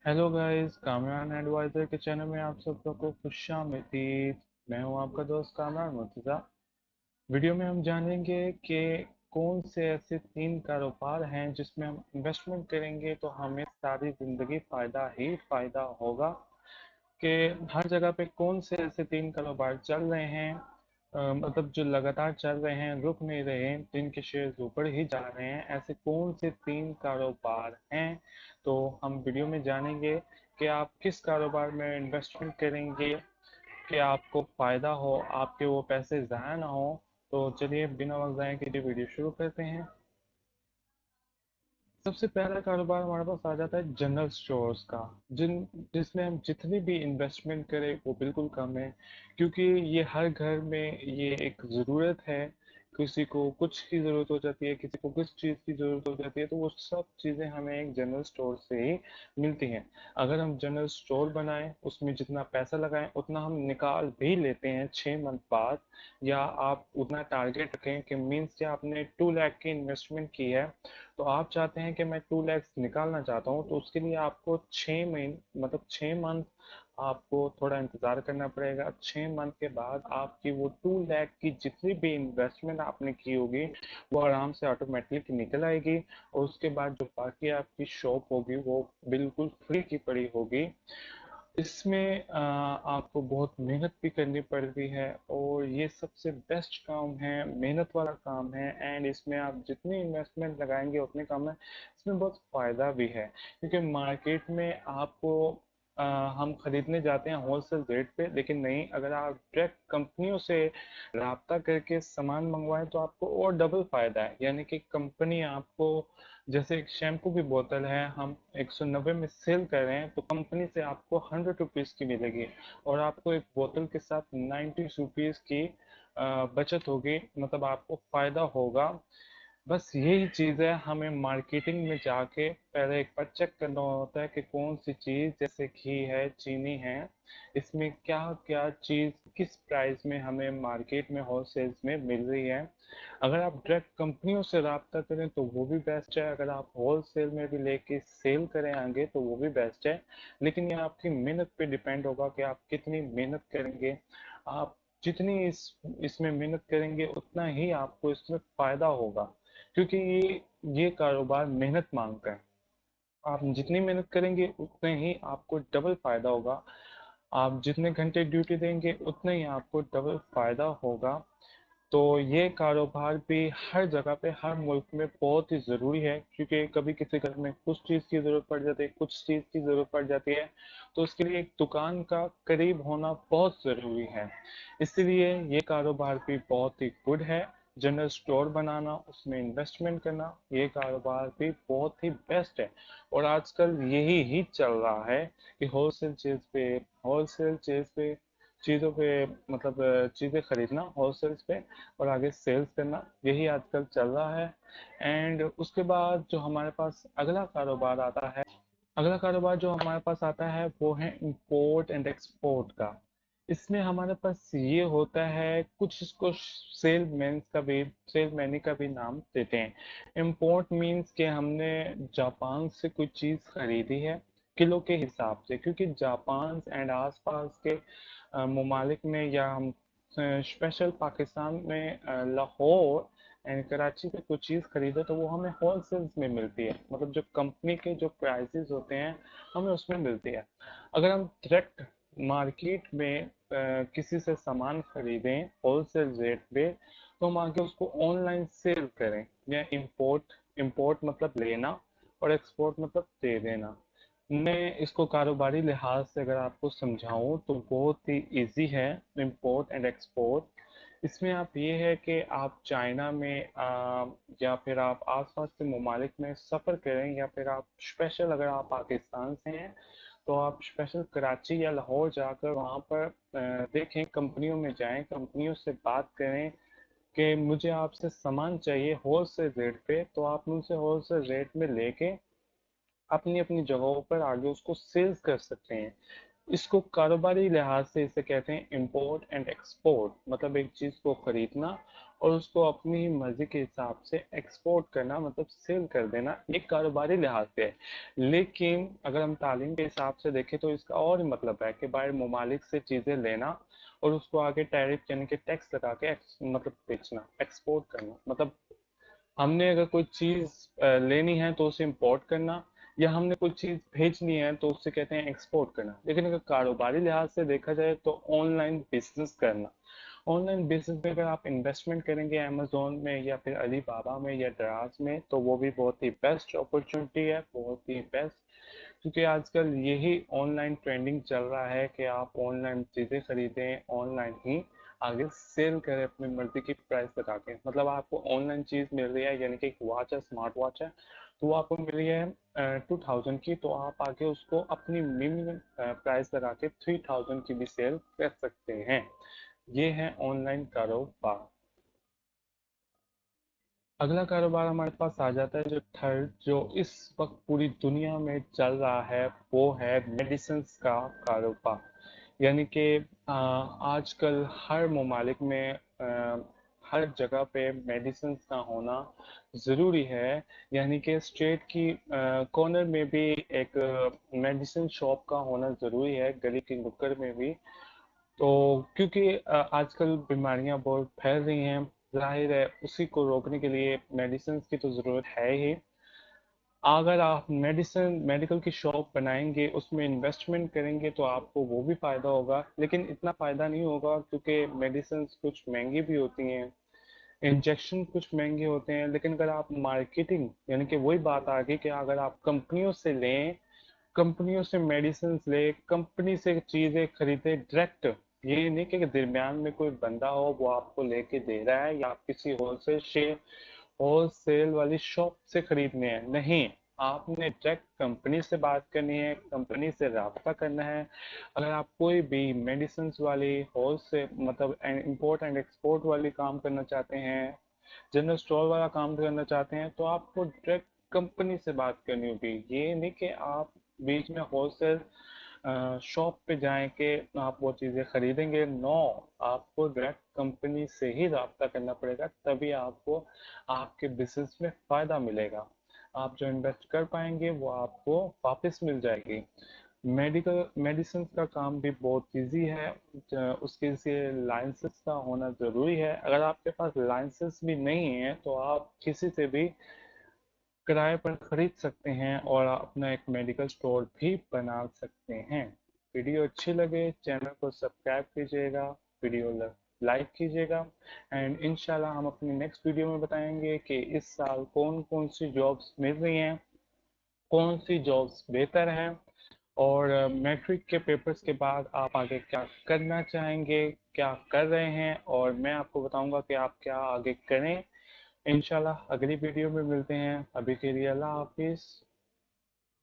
Hello guys, Kamran adviser के channel में आप सब लोग को खुशामदीद। मैं हूं आपका दोस्त कामरान मुर्तजा। वीडियो में हम जानेंगे कि कौन से ऐसे 3 कारोबार हैं जिसमें हम इन्वेस्टमेंट करेंगे तो हमें सारी जिंदगी फायदा ही फायदा होगा। कि हर जगह पे कौन से ऐसे 3 कारोबार चल रहे हैं, मतलब जो लगातार चल रहे हैं, रुक नहीं रहे हैं, जिनके शेयर ऊपर ही जा रहे हैं। ऐसे कौन से 3 कारोबार हैं, तो हम वीडियो में जानेंगे कि आप किस कारोबार में इन्वेस्टमेंट करेंगे कि आपको फायदा हो, आपके वो पैसे ज़ाया ना हो। तो चलिए बिना वक्त ज़ाया किए वीडियो शुरू करते हैं। सबसे पहला कारोबार हमारे पास आ जाता है जनरल स्टोर्स का। जिसमें हम जितनी भी इन्वेस्टमेंट करें वो बिल्कुल कम है, क्योंकि ये हर घर में ये एक ज़रूरत है। किसी को कुछ की ज़रूरत हो जाती है, किसी को किस चीज़ की ज़रूरत हो जाती है, तो वो सब चीज़ें हमें एक जनरल स्टोर से ही मिलती हैं। अगर हम जनरल स्टोर बनाएं, उसमें जितना पैसा लगाएं उतना हम निकाल भी लेते हैं 6 मंथ बाद। या आप उतना टारगेट रखें कि मीन्स कि आपने 2 लाख की इन्वेस्टमेंट की है, तो आप चाहते हैं कि मैं 2 लाख निकालना चाहता हूँ, तो उसके लिए आपको 6 महीने मतलब 6 मंथ आपको थोड़ा इंतजार करना पड़ेगा। 6 मंथ के बाद आपकी वो 2 लाख की जितनी भी इन्वेस्टमेंट आपने की होगी वो आराम से ऑटोमेटिक निकल आएगी। और उसके बाद जो बाकी आपकी शॉप होगी वो बिल्कुल फ्री की पड़ी होगी। इसमें आपको बहुत मेहनत भी करनी पड़ती है, और ये सबसे बेस्ट काम है, मेहनत वाला काम है। एंड इसमें आप जितनी इन्वेस्टमेंट लगाएंगे उतने कम है। इसमें बहुत फ़ायदा भी है, क्योंकि मार्केट में आपको हम खरीदने जाते हैं होलसेल रेट पे, लेकिन नहीं, अगर आप डायरेक्ट कंपनियों से राब्ता करके सामान मंगवाएं तो आपको और डबल फ़ायदा है। यानी कि कंपनी आपको, जैसे एक शैम्पू की बोतल है हम 190 में सेल कर रहे हैं, तो कंपनी से आपको 100 रुपीज़ की मिलेगी, और आपको एक बोतल के साथ 90 रुपीज़ की बचत होगी, मतलब आपको फायदा होगा। बस यही चीज़ है, हमें मार्केटिंग में जाके पहले एक बार चेक करना होता है कि कौन सी चीज़, जैसे घी है, चीनी है, इसमें क्या क्या चीज़ किस प्राइस में हमें मार्केट में होलसेल्स में मिल रही है। अगर आप डायरेक्ट कंपनियों से रब्ता करें तो वो भी बेस्ट है, अगर आप होलसेल में भी लेके सेल करें आगे तो वो भी बेस्ट है। लेकिन ये आपकी मेहनत पे डिपेंड होगा कि आप कितनी मेहनत करेंगे। आप जितनी इसमें मेहनत करेंगे उतना ही आपको इसमें फायदा होगा, क्योंकि ये कारोबार मेहनत मांगता है। आप जितनी मेहनत करेंगे उतने ही आपको डबल फायदा होगा। आप जितने घंटे ड्यूटी देंगे उतने ही आपको डबल फायदा होगा। तो ये कारोबार भी हर जगह पे, हर मुल्क में बहुत ही ज़रूरी है, क्योंकि कभी किसी घर में कुछ चीज़ की ज़रूरत पड़ जाती है, कुछ चीज़ की ज़रूरत पड़ जाती है, तो उसके लिए एक दुकान का करीब होना बहुत ज़रूरी है। इसलिए ये कारोबार भी बहुत ही गुड है। जनरल स्टोर बनाना, उसमें इन्वेस्टमेंट करना, ये कारोबार भी बहुत ही बेस्ट है। और आजकल यही ही चल रहा है कि होलसेल चीज़ पे चीज़ों पे, मतलब चीज़ें खरीदना होलसेल्स पे और आगे सेल्स करना, यही आजकल चल रहा है। एंड उसके बाद जो हमारे पास अगला कारोबार जो हमारे पास आता है वो है इंपोर्ट एंड एक्सपोर्ट का। इसमें हमारे पास ये होता है, कुछ इसको सेलमैन का भी नाम देते हैं। इंपोर्ट मींस कि हमने जापान से कोई चीज़ खरीदी है किलो के हिसाब से, क्योंकि जापान एंड आसपास के ममालिक में, या हम स्पेशल पाकिस्तान में लाहौर एंड कराची से कुछ चीज़ खरीदे तो वो हमें होलसेल्स में मिलती है, मतलब जो कंपनी के जो प्राइसेस होते हैं हमें उसमें मिलती है। अगर हम डायरेक्ट मार्केट में किसी से सामान खरीदें होलसेल रेट पे, तो हम आगे उसको ऑनलाइन सेल करें। या इंपोर्ट इंपोर्ट मतलब लेना, और एक्सपोर्ट मतलब दे देना। मैं इसको कारोबारी लिहाज से अगर आपको समझाऊं तो बहुत ही इजी है इंपोर्ट एंड एक्सपोर्ट। इसमें आप ये है कि आप चाइना में या फिर आप आसपास के ममालिक में सफ़र करें, या फिर आप स्पेशल, अगर आप पाकिस्तान से हैं तो आप स्पेशल कराची या लाहौर जाकर वहाँ पर देखें, कंपनियों में जाएं, कंपनियों से बात करें कि मुझे आपसे सामान चाहिए होलसेल रेट पे, तो आप उनसे होलसेल रेट में लेके अपनी अपनी जगहों पर आगे उसको सेल्स कर सकते हैं। इसको कारोबारी लिहाज से इसे कहते हैं इंपोर्ट एंड एक्सपोर्ट, मतलब एक चीज़ को खरीदना और उसको अपनी ही मर्जी के हिसाब से एक्सपोर्ट करना, मतलब सेल कर देना, एक कारोबारी लिहाज से है। लेकिन अगर हम तालीम के हिसाब से देखें तो इसका और ही मतलब है कि बाहर ममालिक से चीज़ें लेना और उसको आगे टैरिफ यानी कि टैक्स लगा के मतलब बेचना, एक्सपोर्ट करना। मतलब हमने अगर कोई चीज लेनी है तो उसे इंपोर्ट करना, या हमने कोई चीज भेजनी है तो उसे कहते हैं एक्सपोर्ट करना। लेकिन अगर कारोबारी लिहाज से देखा जाए तो ऑनलाइन बिजनेस करना, ऑनलाइन बिजनेस में अगर आप इन्वेस्टमेंट करेंगे अमेजोन में या फिर अली बाबा में या दराज में, तो वो भी बहुत ही बेस्ट अपॉर्चुनिटी है, बहुत ही बेस्ट। क्योंकि आजकल यही ऑनलाइन ट्रेंडिंग चल रहा है कि आप ऑनलाइन चीज़ें खरीदें, ऑनलाइन ही आगे सेल करें अपनी मर्जी की प्राइस लगा के। मतलब आपको ऑनलाइन चीज़ मिल रही है, यानी कि एक वॉच है, स्मार्ट वॉच है, तो वो आपको मिल रही है 2000 की, तो आप आगे उसको अपनी मिनिमम प्राइस लगा के 3000 की भी सेल कर सकते हैं। ये है ऑनलाइन कारोबार। अगला कारोबार हमारे पास आ जाता है जो थर्ड, जो इस वक्त पूरी दुनिया में चल रहा है, वो है मेडिसिन का कारोबार। यानी कि आजकल हर ममालिक में हर जगह पे मेडिसिन का होना ज़रूरी है। यानी कि स्ट्रीट की कॉर्नर में भी एक मेडिसिन शॉप का होना ज़रूरी है, गली की नुक्कड़ में भी। तो क्योंकि आजकल बीमारियां बहुत फैल रही हैं, जाहिर है उसी को रोकने के लिए मेडिसिन की तो ज़रूरत है ही। अगर आप मेडिकल की शॉप बनाएंगे, उसमें इन्वेस्टमेंट करेंगे, तो आपको वो भी फ़ायदा होगा, लेकिन इतना फ़ायदा नहीं होगा क्योंकि मेडिसिन कुछ महंगी भी होती हैं, इंजेक्शन कुछ महंगे होते हैं। लेकिन अगर आप मार्केटिंग, यानी कि वही बात आ गई कि अगर आप कंपनियों से लें, कंपनियों से मेडिसिन ले, कंपनी से चीजें खरीदे डायरेक्ट, ये नहीं कि दरमियान में कोई बंदा हो वो आपको लेके दे रहा है, या आप किसी होलसेल वाली शॉप से खरीदने हैं, नहीं। आपने डायरेक्ट कंपनी से बात करनी है, कंपनी से राब्ता करना है। अगर आप कोई भी मेडिसिन वाली होलसेल, मतलब इंपोर्ट एंड एक्सपोर्ट वाली काम करना चाहते हैं, जनरल स्टोर वाला काम करना चाहते हैं, तो आपको डायरेक्ट कंपनी से बात करनी होगी। ये नहीं कि आप बीच में होलसेल शॉप पे जाएं कि आप वो चीज़ें खरीदेंगे, नो। आपको डायरेक्ट कंपनी से ही रब्ता करना पड़ेगा, तभी आपको आपके बिजनेस में फ़ायदा मिलेगा। आप जो इन्वेस्ट कर पाएंगे वो आपको वापस मिल जाएगी। मेडिकल मेडिसिन का काम भी बहुत इजी है, उसके लिए लाइसेंस का होना ज़रूरी है। अगर आपके पास लाइसेंस भी नहीं है तो आप किसी से भी किराए पर खरीद सकते हैं और अपना एक मेडिकल स्टोर भी बना सकते हैं। वीडियो अच्छी लगे चैनल को सब्सक्राइब कीजिएगा, वीडियो लाइक कीजिएगा, एंड इंशाल्लाह हम अपनी नेक्स्ट वीडियो में बताएंगे कि इस साल कौन कौन सी जॉब्स मिल रही हैं, कौन सी जॉब्स बेहतर हैं, और मैट्रिक के पेपर्स के बाद आप आगे क्या करना चाहेंगे, क्या कर रहे हैं, और मैं आपको बताऊंगा कि आप क्या आगे करें। इंशाल्लाह अगली वीडियो में मिलते हैं। अभी के लिए अल्लाह हाफिज़।